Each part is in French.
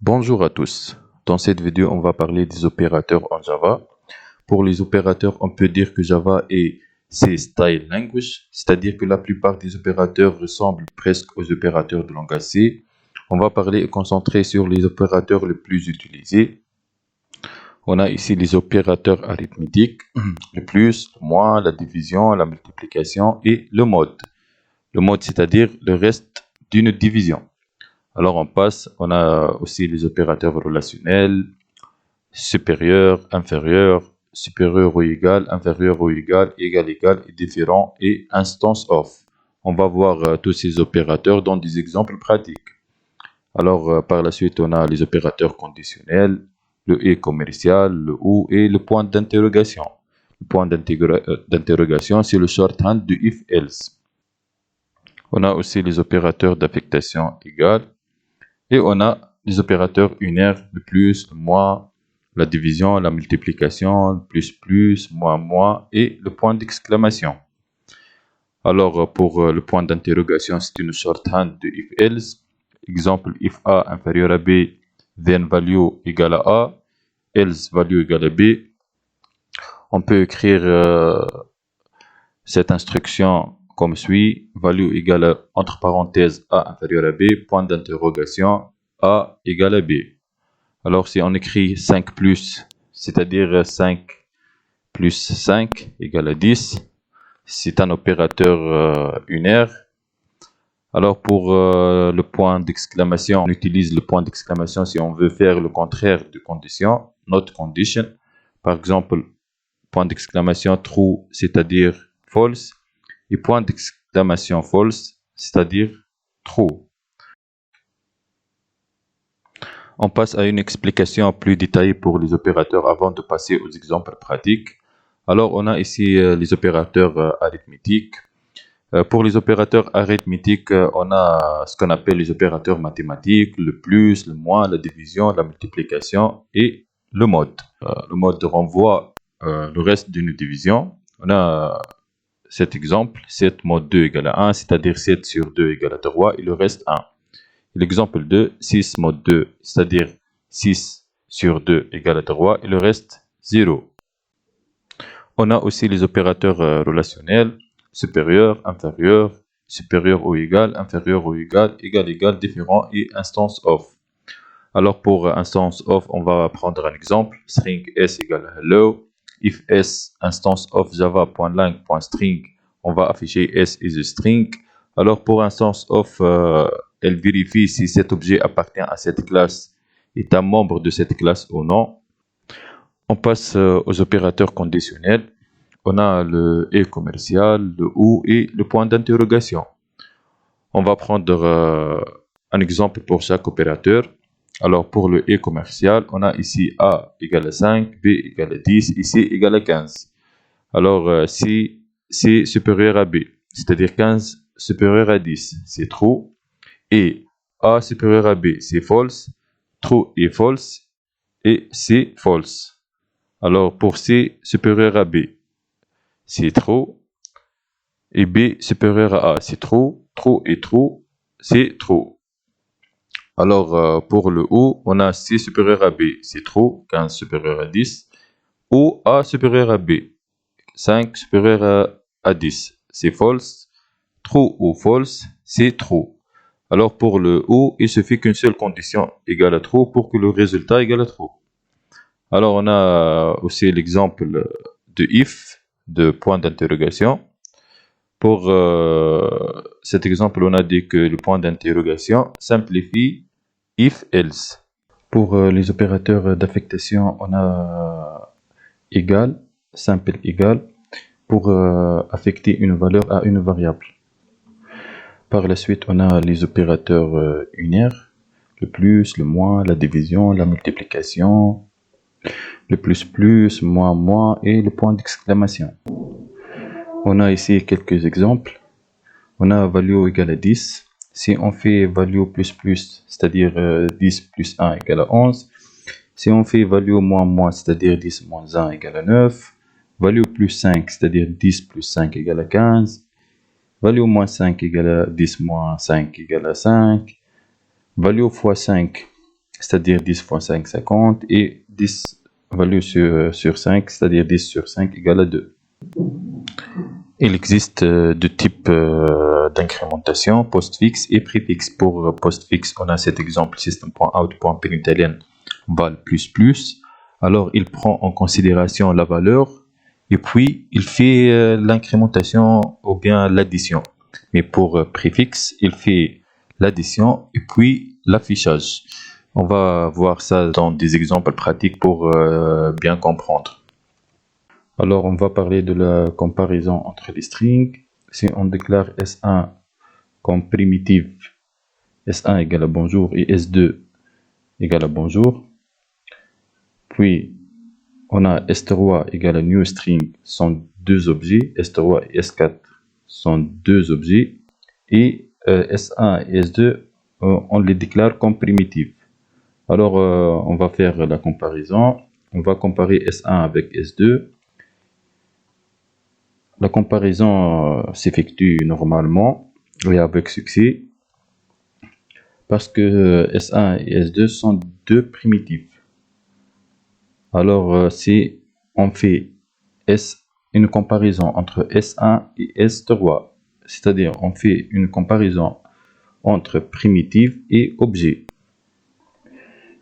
Bonjour à tous. Dans cette vidéo, on va parler des opérateurs en Java. Pour les opérateurs, on peut dire que Java est C-Style Language, c'est-à-dire que la plupart des opérateurs ressemblent presque aux opérateurs de langage C. On va parler et concentrer sur les opérateurs les plus utilisés. On a ici les opérateurs arithmétiques, le plus, le moins, la division, la multiplication et le mode. Le mode, c'est-à-dire le reste d'une division. Alors on a aussi les opérateurs relationnels, supérieur, inférieur, supérieur ou égal, inférieur ou égal, égal, égal, et différent, et instance of. On va voir tous ces opérateurs dans des exemples pratiques. Alors par la suite, on a les opérateurs conditionnels, le et commercial, le ou et le point d'interrogation. Le point d'interrogation, c'est le shorthand du if-else. On a aussi les opérateurs d'affectation égale. Et on a les opérateurs unaires, le plus, le moins, la division, la multiplication, le plus, moins, moins, et le point d'exclamation. Alors, pour le point d'interrogation, c'est une shorthand de if-else. Exemple, if A inférieur à B, then value égale à A, else value égale à B. On peut écrire cette instruction comme suit, value égale à, entre parenthèses, A inférieur à B, point d'interrogation, A égale à B. Alors, si on écrit 5 plus, c'est-à-dire 5 plus 5 égale à 10, c'est un opérateur unaire. Alors, pour le point d'exclamation, on utilise le point d'exclamation si on veut faire le contraire de condition, not condition. Par exemple, point d'exclamation true, c'est-à-dire false, et point d'exclamation false, c'est-à-dire true. On passe à une explication plus détaillée pour les opérateurs avant de passer aux exemples pratiques. Alors, on a ici les opérateurs arithmétiques. Pour les opérateurs arithmétiques, on a ce qu'on appelle les opérateurs mathématiques, le plus, le moins, la division, la multiplication et le mode. Le mode renvoie le reste d'une division. On a cet exemple, 7 mode 2 égale à 1, c'est-à-dire 7 sur 2 égale à 3 et le reste 1. L'exemple 2, 6 mode 2, c'est-à-dire 6 sur 2 égale à 3 et le reste 0. On a aussi les opérateurs relationnels, supérieur, inférieur, supérieur ou égal, inférieur ou égal, égal, égal, différent et instance of. Alors pour instance of, on va prendre un exemple, string s égale hello, if s instance of java.lang.string, on va afficher s is a string. Alors pour instance of, elle vérifie si cet objet appartient à cette classe, est un membre de cette classe ou non. On passe aux opérateurs conditionnels. On a le et commercial, le ou et le point d'interrogation. On va prendre un exemple pour chaque opérateur. Alors pour le et commercial, on a ici A égale à 5, B égale à 10 et C égale à 15. Alors si C supérieur à B, c'est-à-dire 15 supérieur à 10, c'est true. Et A supérieur à B, c'est false. True et false. Et C false. Alors pour C supérieur à B, c'est true. Et B supérieur à A, c'est true. True et true, c'est true. Alors pour le ou, on a C supérieur à B, c'est true. 15 supérieur à 10. Ou A supérieur à B, 5 supérieur à 10, c'est false. True ou false, c'est true. Alors pour le ou, il suffit qu'une seule condition égale à true pour que le résultat égale à true. Alors on a aussi l'exemple de if, de point d'interrogation. Pour cet exemple, on a dit que le point d'interrogation simplifie if-else. Pour les opérateurs d'affectation, on a égal, simple égal, pour affecter une valeur à une variable. Par la suite, on a les opérateurs unaires, le plus, le moins, la division, la multiplication, le plus, moins, et le point d'exclamation. On a ici quelques exemples. On a value égale à 10. Si on fait value plus, c'est-à-dire 10 plus 1 égale à 11. Si on fait value moins, c'est-à-dire 10 moins 1 égale à 9. Value plus 5, c'est-à-dire 10 plus 5 égale à 15. Value moins 5 égale à 10 moins 5 égale à 5. Value fois 5, c'est-à-dire 10 fois 5, 50, et 10 value sur 5, c'est-à-dire 10 sur 5 égale à 2. Il existe deux types d'incrémentation, postfixe et préfixe. Pour postfixe, on a cet exemple system.out.println val plus. Alors, il prend en considération la valeur et puis il fait l'incrémentation ou bien l'addition. Mais pour préfixe, il fait l'addition et puis l'affichage. On va voir ça dans des exemples pratiques pour bien comprendre. Alors, on va parler de la comparaison entre les strings. Si on déclare S1 comme primitive, S1 égale à bonjour et S2 égale à bonjour. Puis, on a S3 égale à new string, sont deux objets. S3 et S4 sont deux objets. Et S1 et S2, on les déclare comme primitives. Alors, on va faire la comparaison. On va comparer S1 avec S2. La comparaison s'effectue normalement et avec succès parce que S1 et S2 sont deux primitives. Alors, si on fait une comparaison entre S1 et S3, c'est-à-dire on fait une comparaison entre primitive et objet.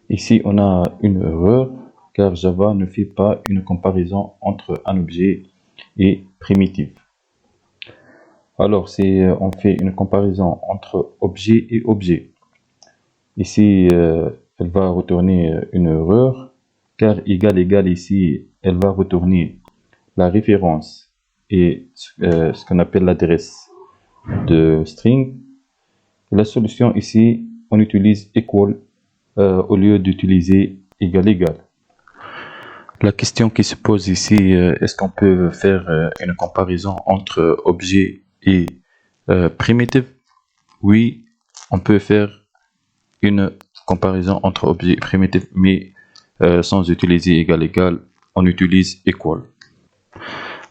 Ici, on a une erreur car Java ne fait pas une comparaison entre un objet et primitive. Alors, si on fait une comparaison entre objet et objet, ici, elle va retourner une erreur, car égal ici, elle va retourner la référence et ce qu'on appelle l'adresse de string. La solution ici, on utilise equal au lieu d'utiliser égal. La question qui se pose ici, est-ce qu'on peut faire une comparaison entre objet et primitive? Oui, on peut faire une comparaison entre objet et primitive, mais sans utiliser égal, on utilise equal.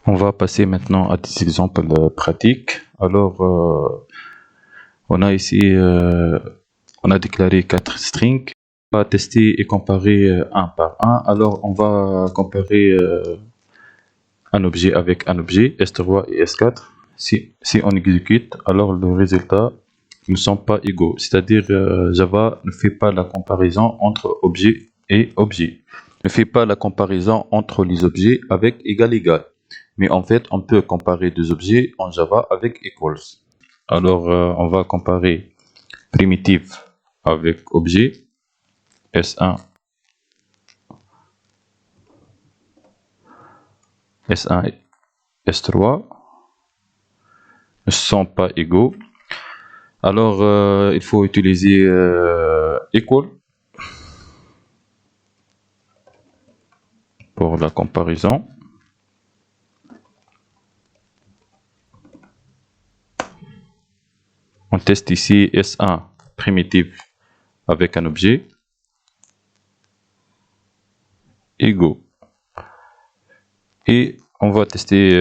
On va passer maintenant à des exemples pratiques. Alors, on a ici, on a déclaré 4 strings. On va tester et comparer un par un. Alors, on va comparer un objet avec un objet, S3 et S4. Si on exécute, alors le résultat ne sont pas égaux. C'est-à-dire, Java ne fait pas la comparaison entre objet et objet. Ne fait pas la comparaison entre les objets avec égal. Mais en fait, on peut comparer deux objets en Java avec equals. Alors, on va comparer primitive avec objet, S1, S1 et S3 ne sont pas égaux. Alors, il faut utiliser equal pour la comparaison. On teste ici S1 primitive avec un objet égaux. Et on va tester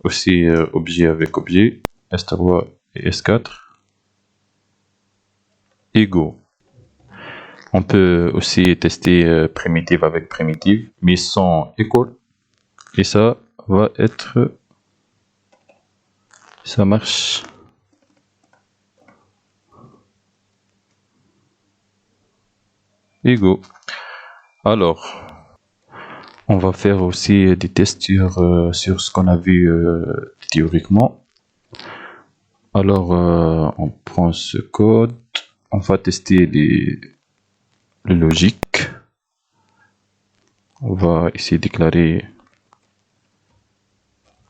aussi objet avec objet, S3 et S4 égaux. On peut aussi tester primitive avec primitive, mais sans equal. Et ça va être... Ça marche. Égaux. Alors, on va faire aussi des tests sur ce qu'on a vu théoriquement. Alors, on prend ce code. On va tester le logique. On va ici déclarer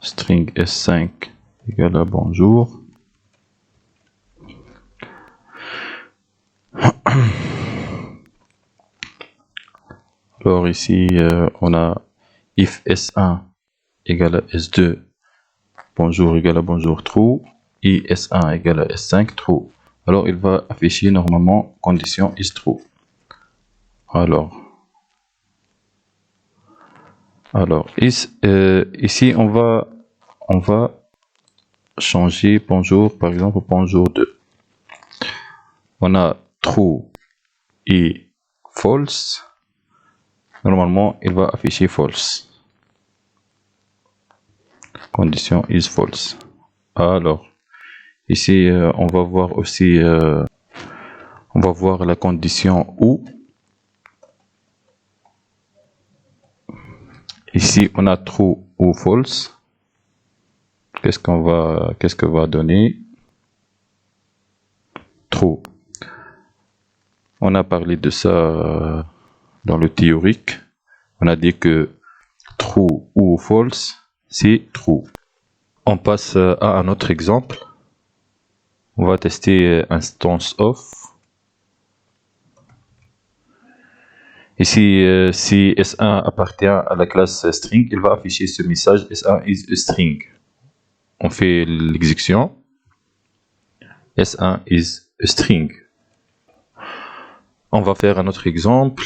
string S5 égale à bonjour. Alors ici, on a if S1 égale à S2, bonjour égale à bonjour true, et S1 égale à S5 true. Alors il va afficher normalement condition is true. Alors ici on va changer bonjour par exemple bonjour 2. On a true et false, normalement il va afficher false. Condition is false. Alors ici on va voir aussi on va voir la condition ou. Ici on a true ou false. Qu'est-ce que va donner true? On a parlé de ça dans le théorique. On a dit que true ou false, c'est true. On passe à un autre exemple. On va tester instance of. Ici, si S1 appartient à la classe string, il va afficher ce message S1 is a string. On fait l'exécution. S1 is a string. On va faire un autre exemple.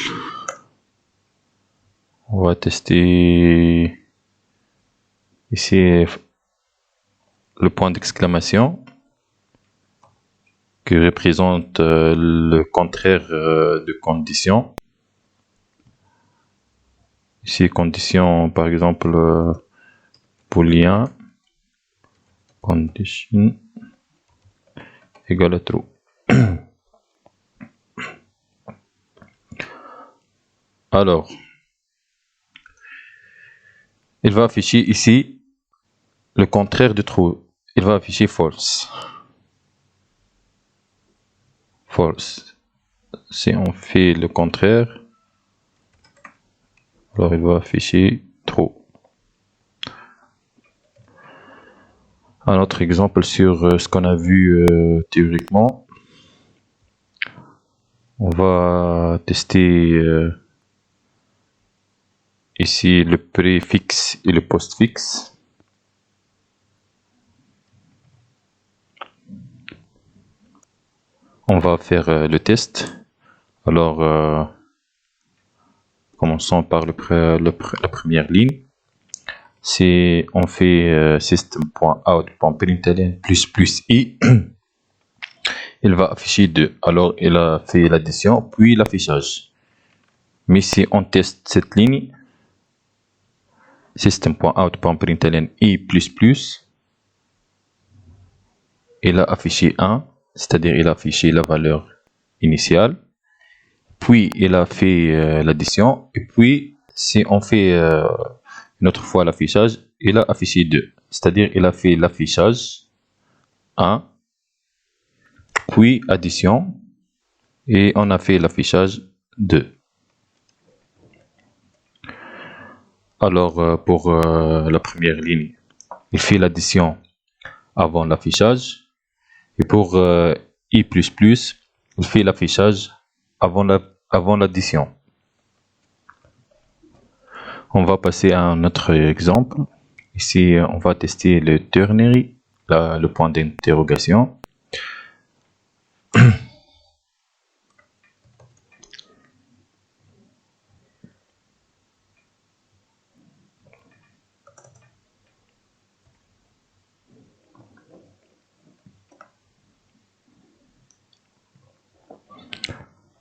On va tester ici le point d'exclamation qui représente le contraire de condition. Ici, condition, par exemple, boolean condition égale à true. Alors, il va afficher ici le contraire de true. Il va afficher false. False. Si on fait le contraire, alors il va afficher true. Un autre exemple sur ce qu'on a vu théoriquement. On va tester ici le préfixe et le postfixe. On va faire le test. Alors, commençons par la première ligne. Si on fait system.out.println plus i, il va afficher 2. Alors, il a fait l'addition, puis l'affichage. Mais si on teste cette ligne, system.out.println i++, il a affiché 1, c'est-à-dire il a affiché la valeur initiale. Puis il a fait l'addition, et puis si on fait une autre fois l'affichage, il a affiché 2, c'est-à-dire il a fait l'affichage 1, puis addition, et on a fait l'affichage 2. Alors pour la première ligne, il fait l'addition avant l'affichage, et pour i++, il fait l'affichage avant l'addition. On va passer à un autre exemple. Ici, on va tester le ternary, le point d'interrogation.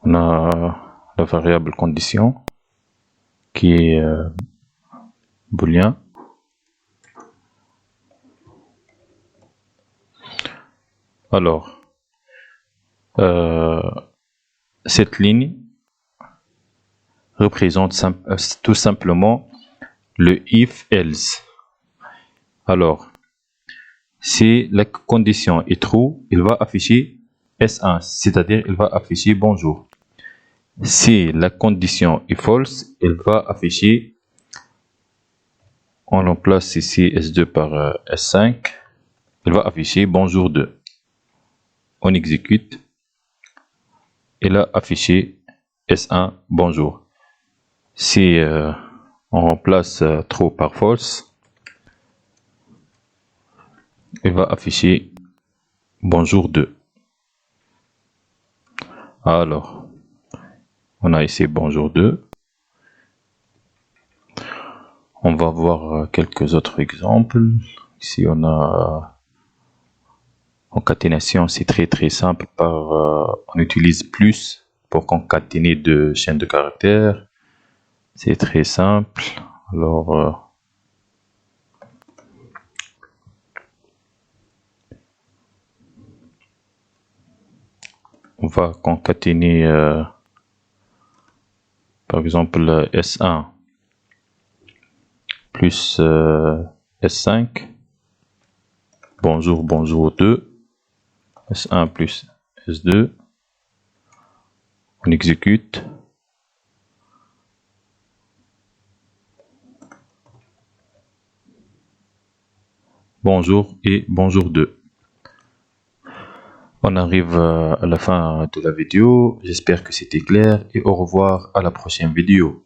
On a la variable condition qui est booléen. Alors, cette ligne représente tout simplement le if-else. Alors, si la condition est true, il va afficher S1, c'est-à-dire il va afficher bonjour. Si la condition est false, il va afficher, on remplace ici S2 par S5, il va afficher bonjour 2. On exécute, il a affiché S1 bonjour. Si on remplace true par false, il va afficher bonjour 2. Alors, on a ici bonjour 2. On va voir quelques autres exemples. Ici, on a concaténation, c'est très simple. On utilise plus pour concaténer deux chaînes de caractères. C'est très simple. Alors, on va concaténer par exemple S1 plus S5. Bonjour, bonjour 2. S1 plus S2. On exécute. Bonjour et bonjour 2. On arrive à la fin de la vidéo. J'espère que c'était clair et au revoir à la prochaine vidéo.